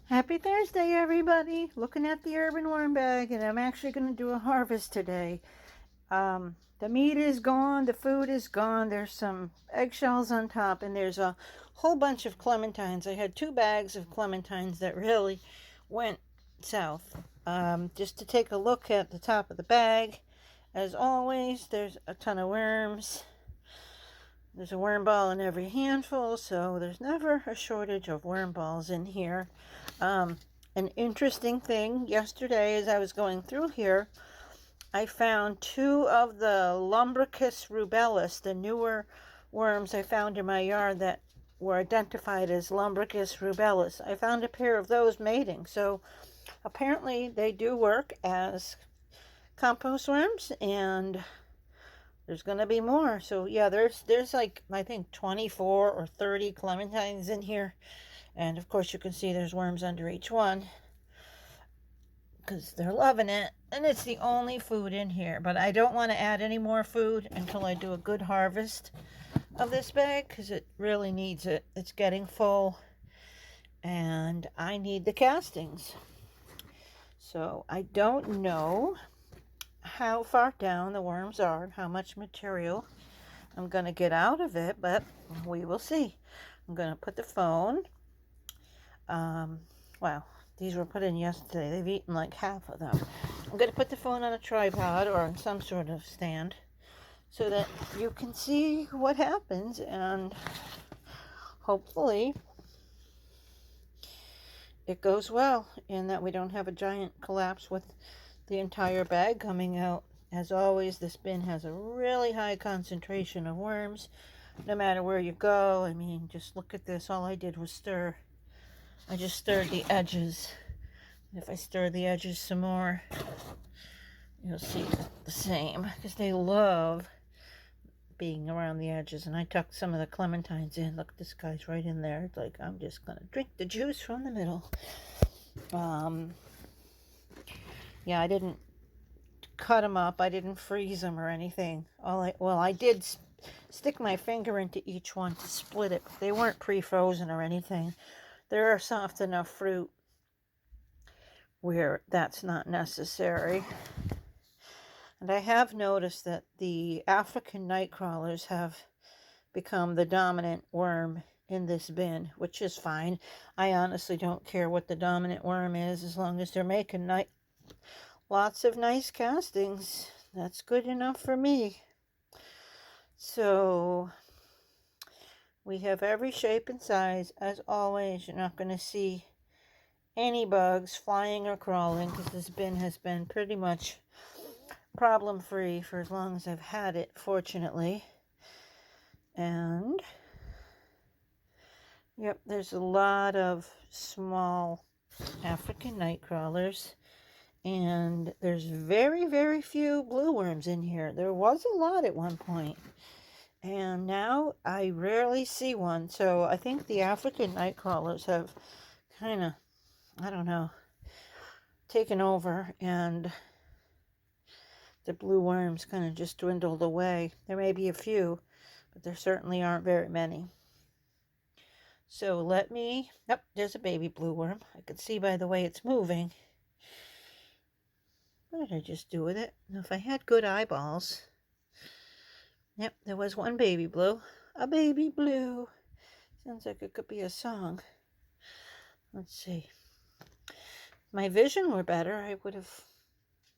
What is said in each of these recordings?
Happy Thursday, everybody. Looking at the urban worm bag, and I'm actually going to do a harvest today. The meat is gone, the food is gone. There's some eggshells on top, and there's a whole bunch of clementines. I had 2 bags of clementines that really went south. Just to take a look at the top of the bag, as always, there's a ton of worms. There's a worm ball in every handful, so there's never a shortage of worm balls in here. An interesting thing yesterday as I was going through here, I found 2 of the Lumbricus rubellus, the newer worms I found in my yard that were identified as Lumbricus rubellus. I found a pair of those mating, so apparently they do work as compost worms, and there's going to be more. So yeah, there's like, I think 24 or 30 clementines in here. And of course you can see there's worms under each one because they're loving it. And it's the only food in here. But I don't want to add any more food until I do a good harvest of this bag because it really needs it. It's getting full and I need the castings. So I don't know how far down the worms are and how much material I'm going to get out of it, but we will see. I'm going to put the phone, wow, these were put in yesterday. They've eaten like half of them. I'm going to put the phone on a tripod or on some sort of stand so that you can see what happens, and hopefully it goes well and that we don't have a giant collapse with the entire bag coming out. As always, this bin has a really high concentration of worms no matter where you go. I mean, just look at this. All I did was stir. I just stirred the edges. If I stir the edges some more, you'll see the same, because they love being around the edges. And I tucked some of the clementines in. Look, this guy's right in there. It's like, I'm just going to drink the juice from the middle. Yeah, I didn't cut them up. I didn't freeze them or anything. I did stick my finger into each one to split it, but they weren't pre-frozen or anything. They're soft enough fruit where that's not necessary. And I have noticed that the African night crawlers have become the dominant worm in this bin, which is fine. I honestly don't care what the dominant worm is, as long as they're making lots of nice castings. That's good enough for me. So we have every shape and size. As always, you're not going to see any bugs flying or crawling because this bin has been pretty much problem-free for as long as I've had it, fortunately. And yep, there's a lot of small African night crawlers, and there's very, very few blue worms in here. There was a lot at one point, and now I rarely see one. So I think the African night crawlers have kind of, I don't know, taken over, and the blue worms kind of just dwindled away. There may be a few, but there certainly aren't very many. So let me, yep, there's a baby blue worm. I can see by the way it's moving. What did I just do with it? Now, if I had good eyeballs. Yep, there was one baby blue. A baby blue. Sounds like it could be a song. Let's see. If my vision were better, I would have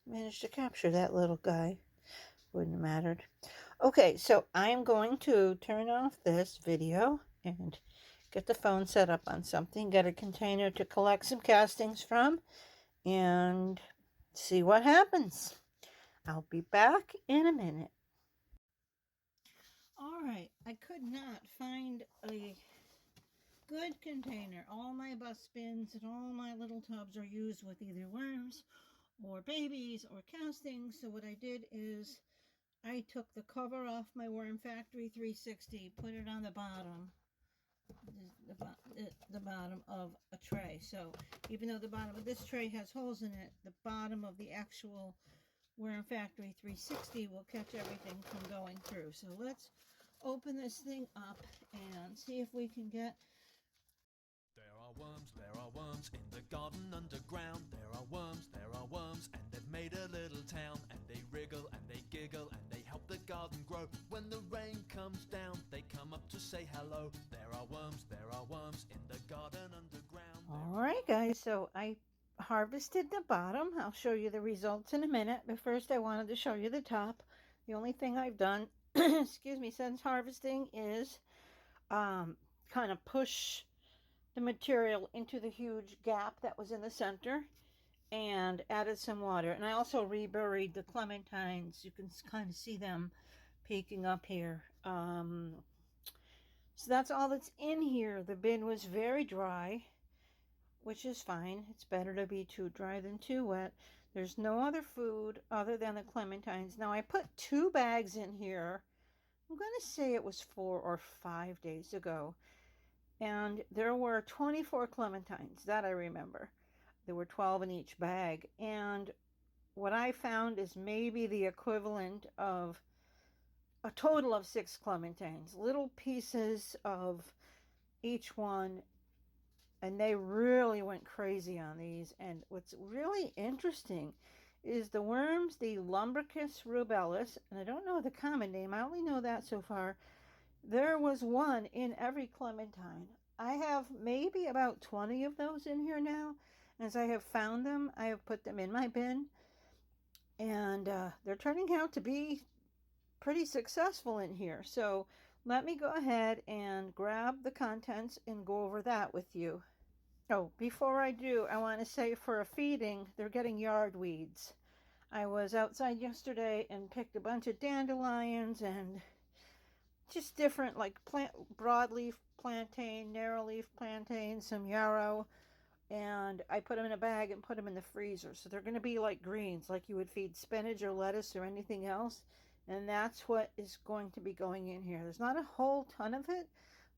managed to capture that little guy. Wouldn't have mattered. Okay, so I'm going to turn off this video and get the phone set up on something, get a container to collect some castings from, and see what happens. I'll be back in a minute. All right, I could not find a good container. All my bus bins and all my little tubs are used with either worms or babies or castings. So what I did is I took the cover off my Worm Factory 360, put it on the bottom, the bottom of a tray. So even though the bottom of this tray has holes in it, the bottom of the actual Worm Factory 360 will catch everything from going through. So let's open this thing up and see if we can get... There are worms in the garden underground. There are worms, and they've made a little town. And they wriggle and they giggle and they help the garden grow. When the rain comes down, they come up to say hello. There are worms in the garden underground. All right, guys, so I harvested the bottom. I'll show you the results in a minute, but first I wanted to show you the top. The only thing I've done, excuse me, since harvesting is kind of push the material into the huge gap that was in the center and added some water. And I also reburied the clementines. You can kind of see them peeking up here. So that's all that's in here. The bin was very dry, which is fine. It's better to be too dry than too wet. There's no other food other than the clementines. Now I put 2 bags in here. I'm going to say it was 4 or 5 days ago. And there were 24 clementines, that I remember. There were 12 in each bag. And what I found is maybe the equivalent of a total of 6 clementines, little pieces of each one. And they really went crazy on these. And what's really interesting is the worms, the Lumbricus rubellus, and I don't know the common name, I only know that so far. There was one in every clementine. I have maybe about 20 of those in here now. As I have found them, I have put them in my bin. And they're turning out to be pretty successful in here. So let me go ahead and grab the contents and go over that with you. Oh, before I do, I want to say for a feeding, they're getting yard weeds. I was outside yesterday and picked a bunch of dandelions and just different, like broadleaf plantain, narrowleaf plantain, some yarrow, and I put them in a bag and put them in the freezer. So they're going to be like greens, like you would feed spinach or lettuce or anything else. And that's what is going to be going in here. There's not a whole ton of it,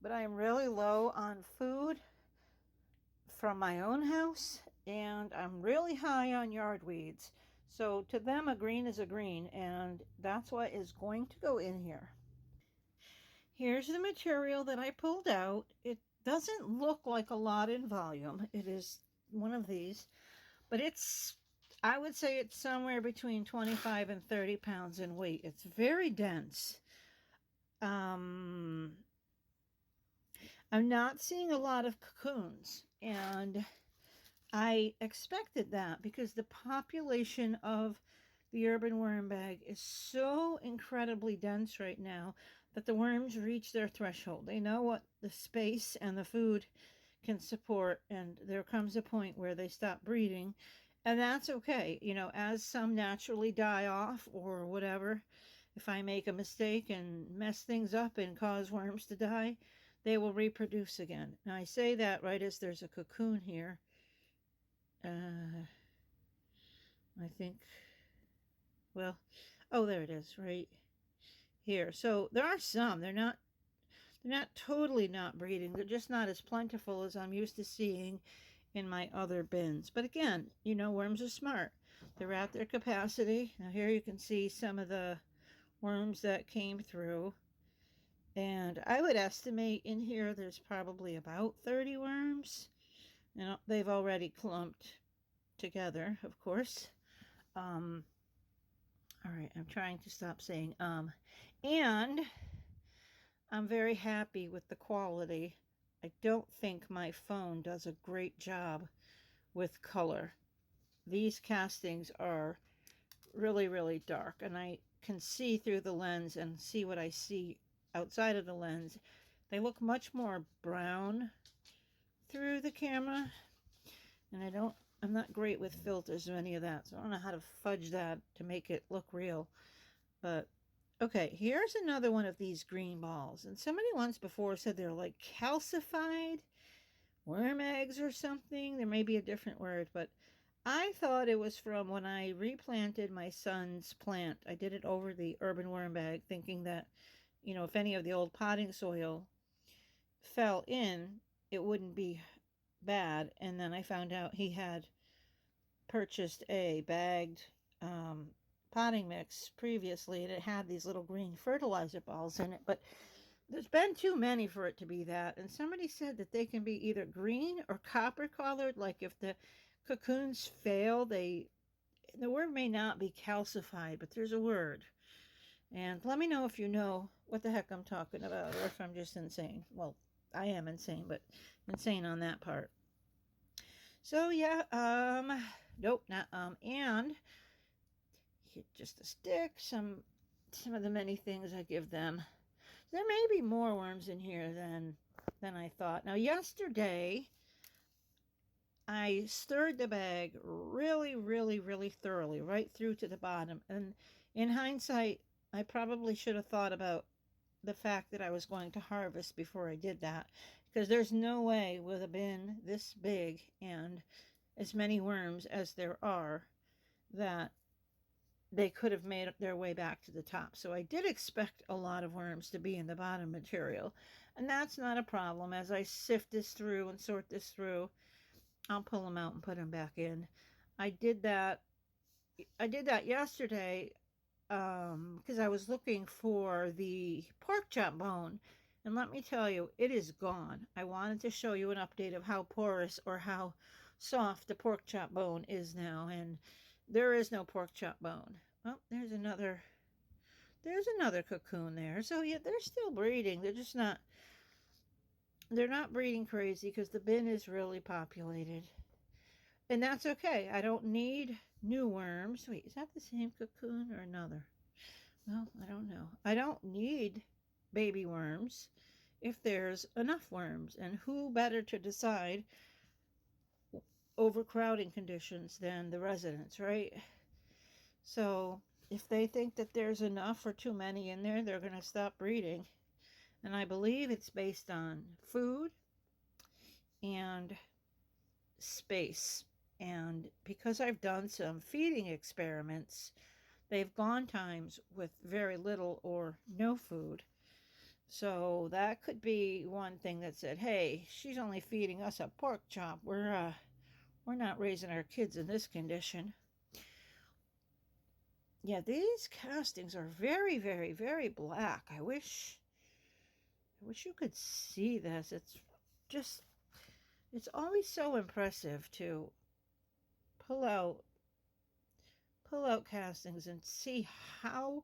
but I'm really low on food from my own house, and I'm really high on yard weeds. So to them, a green is a green, and that's what is going to go in here. Here's the material that I pulled out. It doesn't look like a lot in volume. It is one of these, but I would say it's somewhere between 25 and 30 pounds in weight. It's very dense. I'm not seeing a lot of cocoons, and I expected that because the population of the urban worm bag is so incredibly dense right now that the worms reach their threshold. They know what the space and the food can support, and there comes a point where they stop breeding, and that's okay. You know, as some naturally die off or whatever, if I make a mistake and mess things up and cause worms to die, they will reproduce again. Now I say that right as there's a cocoon here. I think, well, oh, there it is right here. So there are some. They're not totally not breeding. They're just not as plentiful as I'm used to seeing in my other bins. But again, you know, worms are smart. They're at their capacity. Now here you can see some of the worms that came through. And I would estimate in here there's probably about 30 worms. You know, they've already clumped together, of course. All right, I'm trying to stop saying and I'm very happy with the quality. I don't think my phone does a great job with color. These castings are really, really dark, and I can see through the lens and see what I see outside of the lens. They look much more brown through the camera, and I'm not great with filters or any of that, so I don't know how to fudge that to make it look real. But okay, here's another one of these green balls, and somebody once before said they're like calcified worm eggs or something. There may be a different word, but I thought it was from when I replanted my son's plant. I did it over the urban worm bag, thinking that, you know, if any of the old potting soil fell in, it wouldn't be bad. And then I found out he had purchased a bagged potting mix previously, and it had these little green fertilizer balls in it. But There's been too many for it to be that. And somebody said that they can be either green or copper colored. Like if the cocoons fail, the word may not be calcified, but there's a word. And let me know if you know what the heck I'm talking about or if I'm just insane. Well, I am insane, but insane on that part. So yeah, nope, not and just a stick, some of the many things I give them. There may be more worms in here than I thought. Now yesterday I stirred the bag really, really, really thoroughly, right through to the bottom. And in hindsight, I probably should have thought about the fact that I was going to harvest before I did that, because there's no way with a bin this big and as many worms as there are that they could have made their way back to the top. So I did expect a lot of worms to be in the bottom material, and that's not a problem. As I sift this through and sort this through, I'll pull them out and put them back in. I did that. I did that yesterday because I was looking for the pork chop bone, and let me tell you, it is gone. I wanted to show you an update of how porous or how soft the pork chop bone is now, and there is no pork chop bone. Oh, there's another cocoon there. So yeah, they're still breeding. They're not breeding crazy because the bin is really populated. And that's okay. I don't need new worms. Wait, is that the same cocoon or another? Well, I don't know. I don't need baby worms if there's enough worms. And who better to decide overcrowding conditions than the residents, right? So if they think that there's enough or too many in there, they're going to stop breeding. And I believe it's based on food and space. And because I've done some feeding experiments, they've gone times with very little or no food. So that could be one thing that said, "Hey, she's only feeding us a pork chop. We're not raising our kids in this condition." Yeah, these castings are very, very, very black. I wish you could see this. Just it's always so impressive to pull out castings and see how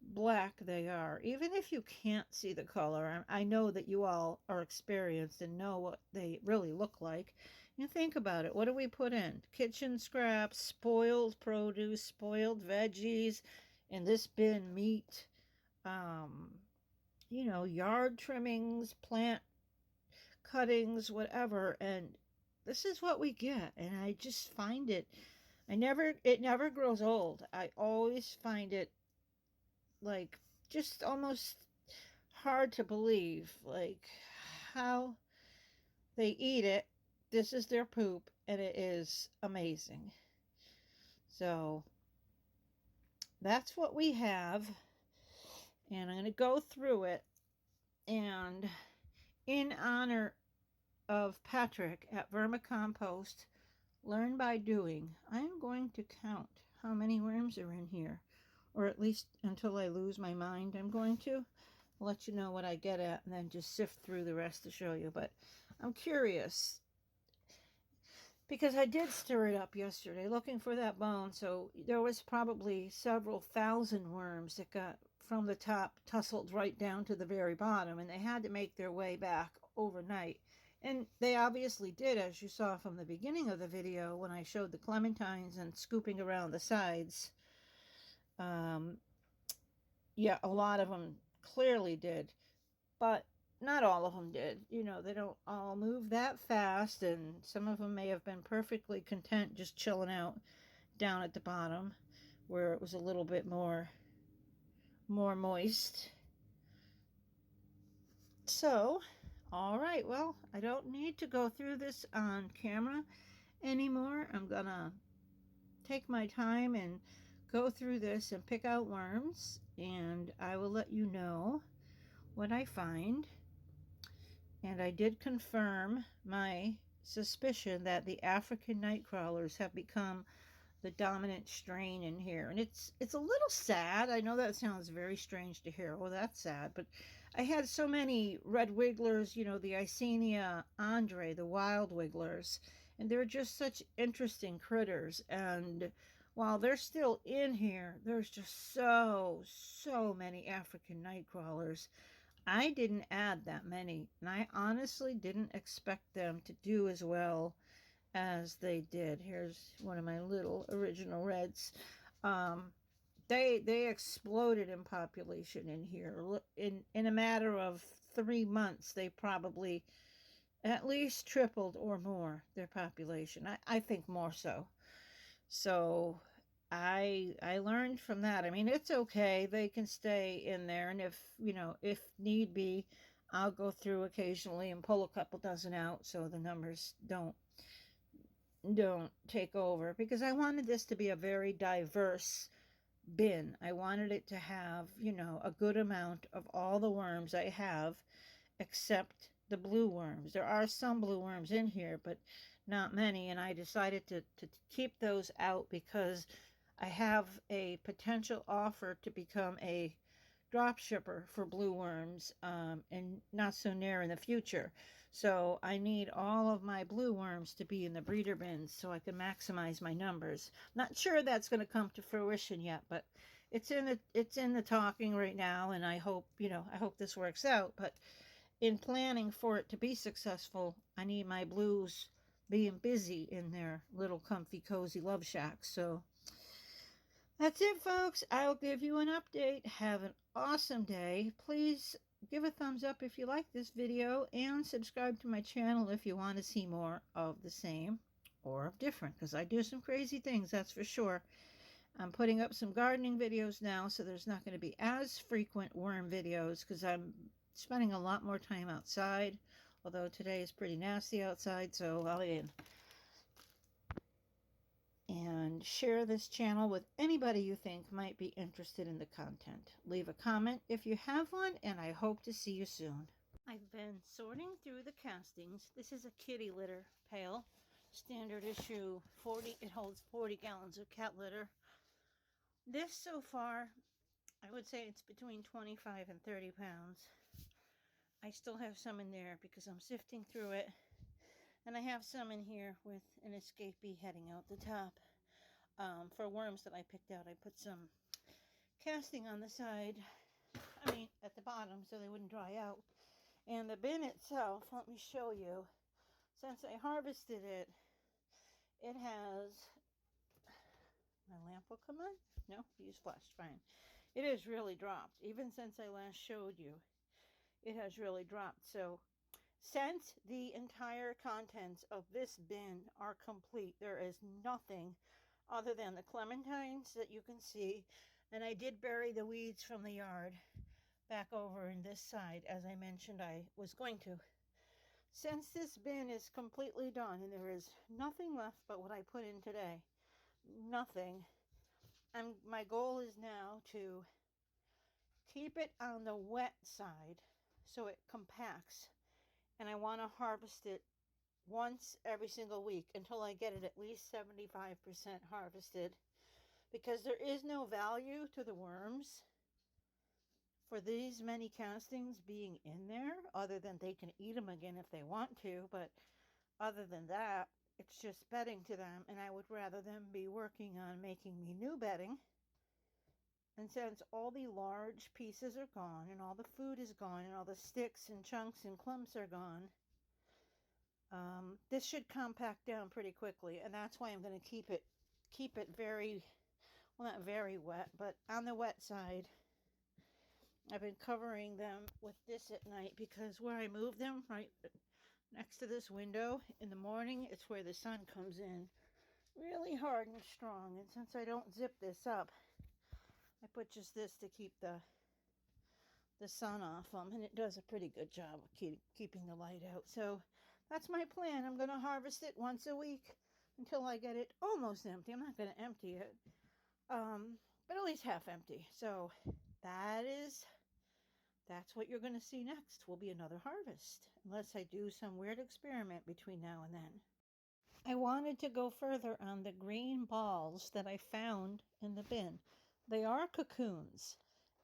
black they are. Even if you can't see the color, I know that you all are experienced and know what they really look like. You think about it. What do we put in? Kitchen scraps, spoiled produce, spoiled veggies, in this bin meat, um, yard trimmings, plant cuttings, whatever, and this is what we get. And I just find it never grows old. I always find it like just almost hard to believe, like how they eat it. This is their poop, and it is amazing. So that's what we have, and I'm going to go through it. And in honor of Patrick at Vermicompost, Learn by Doing, I'm going to count how many worms are in here, or at least until I lose my mind. I'm going to let you know what I get at and then just sift through the rest to show you. But I'm curious because I did stir it up yesterday looking for that bone. So there was probably several thousand worms that got from the top tussled right down to the very bottom, and they had to make their way back overnight. And they obviously did, as you saw from the beginning of the video when I showed the clementines and scooping around the sides. Yeah, a lot of them clearly did, but not all of them did. They don't all move that fast, and some of them may have been perfectly content just chilling out down at the bottom where it was a little bit more moist. So, all right, well, I don't need to go through this on camera anymore. I'm gonna take my time and go through this and pick out worms, and I will let you know what I find. And I did confirm my suspicion that the African night crawlers have become the dominant strain in here. And it's a little sad. I know that sounds very strange to hear. Oh, that's sad. But I had so many red wigglers, you know, the Icenia Andre, the wild wigglers, and they're just such interesting critters. And while they're still in here, there's just so many African night crawlers. I didn't add that many, and I honestly didn't expect them to do as well as they did. Here's one of my little original reds. Um, they exploded in population in here. In a matter of 3 months, they probably at least tripled or more their population. I think more so. So I learned from that. I mean, it's okay. They can stay in there, and if you know, if need be, I'll go through occasionally and pull a couple dozen out so the numbers don't take over, because I wanted this to be a very diverse bin. I wanted it to have, you know, a good amount of all the worms I have, except the blue worms. There are some blue worms in here, but not many, and I decided to keep those out because I have a potential offer to become a drop shipper for blue worms, and not so near in the future. So I need all of my blue worms to be in the breeder bins so I can maximize my numbers. Not sure that's going to come to fruition yet, but it's in the talking right now, and I hope, you know, I hope this works out. But in planning for it to be successful, I need my blues being busy in their little comfy cozy love shacks. So that's it, folks. I'll give you an update. Have an awesome day. Please give a thumbs up if you like this video, and subscribe to my channel if you want to see more of the same or of different, because I do some crazy things, that's for sure. I'm putting up some gardening videos now, so there's not going to be as frequent worm videos because I'm spending a lot more time outside, although today is pretty nasty outside. So I'll and share this channel with anybody you think might be interested in the content. Leave a comment if you have one, and I hope to see you soon. I've been sorting through the castings. This is a kitty litter pail, standard issue 40. It holds 40 gallons of cat litter. This so far, I would say it's between 25 and 30 pounds. I still have some in there because I'm sifting through it. And I have some in here with an escapee heading out the top. For worms that I picked out, I put some casting on the side, at the bottom, so they wouldn't dry out. And the bin itself, let me show you. Since I harvested it, it has, my lamp will come on? No, use flash, fine. It has really dropped. Even since I last showed you, it has really dropped. So since the entire contents of this bin are complete, there is nothing other than the clementines that you can see. And I did bury the weeds from the yard back over in this side, as I mentioned I was going to. Since this bin is completely done and there is nothing left but what I put in today, nothing, and my goal is now to keep it on the wet side so it compacts, and I want to harvest it once every single week until I get it at least 75% harvested, because there is no value to the worms for these many castings being in there, other than they can eat them again if they want to. But other than that, it's just bedding to them, and I would rather them be working on making me new bedding. And since all the large pieces are gone and all the food is gone and all the sticks and chunks and clumps are gone, this should compact down pretty quickly. And that's why I'm going to keep it very, well, not very wet, but on the wet side. I've been covering them with this at night because where I move them, right next to this window in the morning, it's where the sun comes in really hard and strong. And since I don't zip this up, I put just this to keep the sun off them, and it does a pretty good job of keeping the light out. So that's my plan. I'm going to harvest it once a week until I get it almost empty. I'm not going to empty it, but at least half empty. So that's what you're going to see next, will be another harvest, unless I do some weird experiment between now and then. I wanted to go further on the green balls that I found in the bin. They are cocoons,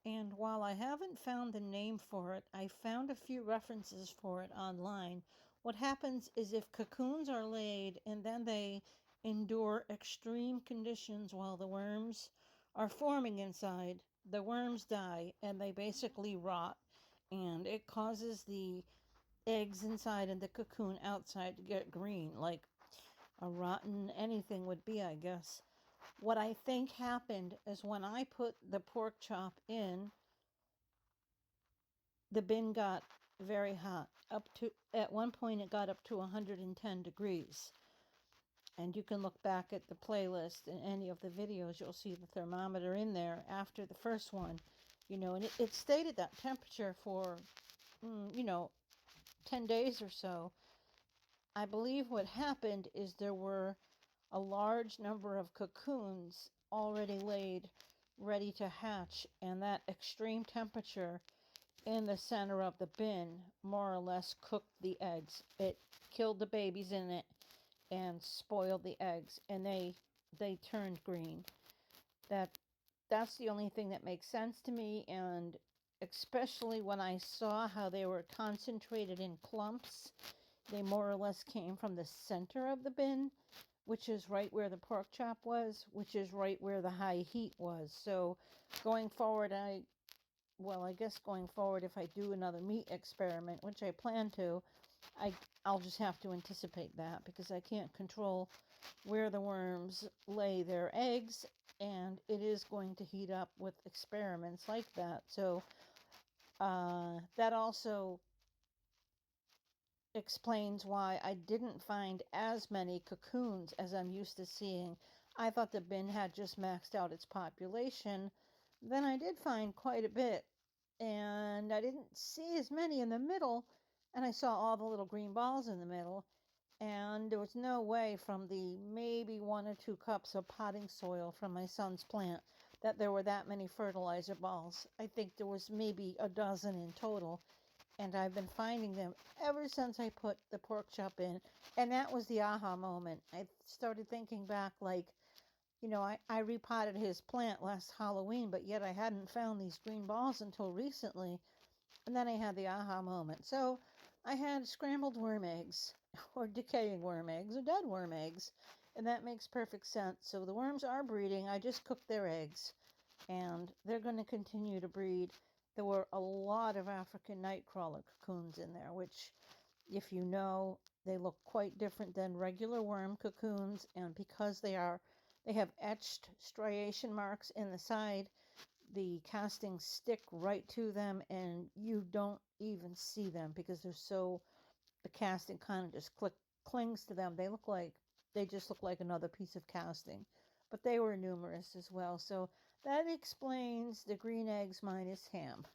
And while I haven't found the name for it, I found a few references for it online. What happens is if cocoons are laid and then they endure extreme conditions while the worms are forming inside, the worms die and they basically rot, and it causes the eggs inside and the cocoon outside to get green, like a rotten anything would be, I guess. What I think happened is when I put the pork chop in, the bin got very hot. Up to, at one point, it got up to 110 degrees. And you can look back at the playlist in any of the videos, you'll see the thermometer in there after the first one. And it stayed at that temperature for, 10 days or so. I believe what happened is there were a large number of cocoons already laid, ready to hatch, and that extreme temperature in the center of the bin more or less cooked the eggs. It killed the babies in it and spoiled the eggs, and they turned green. That's the only thing that makes sense to me, and especially when I saw how they were concentrated in clumps, they more or less came from the center of the bin, which is right where the pork chop was, which is right where the high heat was. So going forward, I guess going forward, if I do another meat experiment, which I plan to, I'll just have to anticipate that, because I can't control where the worms lay their eggs, and it is going to heat up with experiments like that. So that also explains why I didn't find as many cocoons as I'm used to seeing. I thought the bin had just maxed out its population. Then I did find quite a bit, and I didn't see as many in the middle, and I saw all the little green balls in the middle, and there was no way from the maybe 1 or 2 cups of potting soil from my son's plant that there were that many fertilizer balls. I think there was maybe a dozen in total, and I've been finding them ever since I put the pork chop in. And that was the aha moment. I started thinking back, like, I repotted his plant last Halloween, but yet I hadn't found these green balls until recently. And then I had the aha moment. So I had scrambled worm eggs, or decaying worm eggs, or dead worm eggs. And that makes perfect sense. So the worms are breeding. I just cooked their eggs, and they're going to continue to breed. There were a lot of African nightcrawler cocoons in there, which, if you know, they look quite different than regular worm cocoons, and because they have etched striation marks in the side, the castings stick right to them, and you don't even see them because the casting kind of just clings to them. They just look like another piece of casting, but they were numerous as well. So that explains the green eggs minus ham.